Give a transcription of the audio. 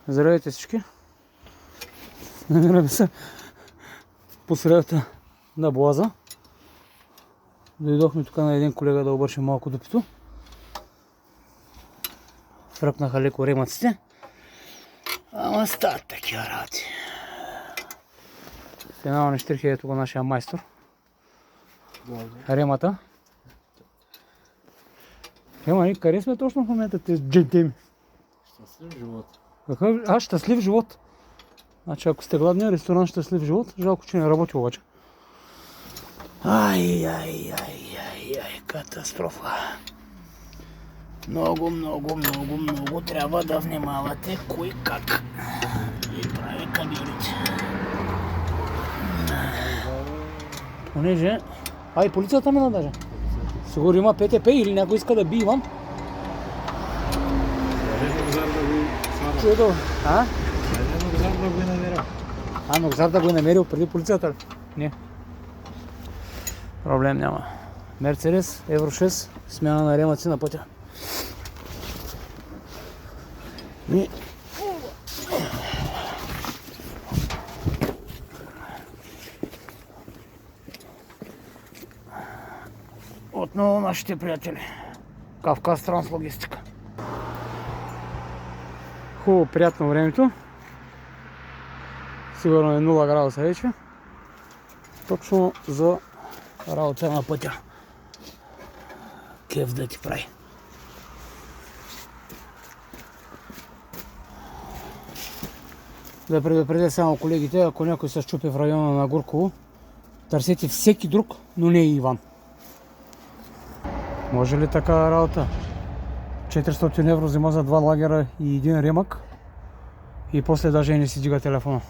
Здравейте всички! Намираме се по средата на Боаза. Дойдохме тук на един колега да обършим малко дупито. Фръпнаха леко ремъците. Ама стават такива работи. Финални штрихи ето го нашия майстор. Ремата. Ема, къде сме точно в момента тези джентеми? Щастлив живот. Какъв? Щастлив живот. Значи ако сте гладни, ресторант щастлив живот. Жалко, че не работи обаче. Ай, катастрофа. Много трябва да внимавате кой как и прави кабелите. Понеже... и полицията мина даже. Сигурно има ПТП или някой иска да би Иван. Нокзар да го е намерил преди полицията ли? Не. Проблем няма. Мерцедес, Евро 6, смяна на ремъци на пътя. И... отново нашите приятели. Кавказ Транслогистика. Хубаво, приятно времето. Сигурно е 0 градуса вече. Точно за работа на пътя. Кеф да ти прави. Да предупредя само колегите, ако някой се счупи в района на Гурково, търсете всеки друг, но не и Иван. Може ли така работа? 400 евро взема за 2 лагера и един ремък и после даже не си дига телефона.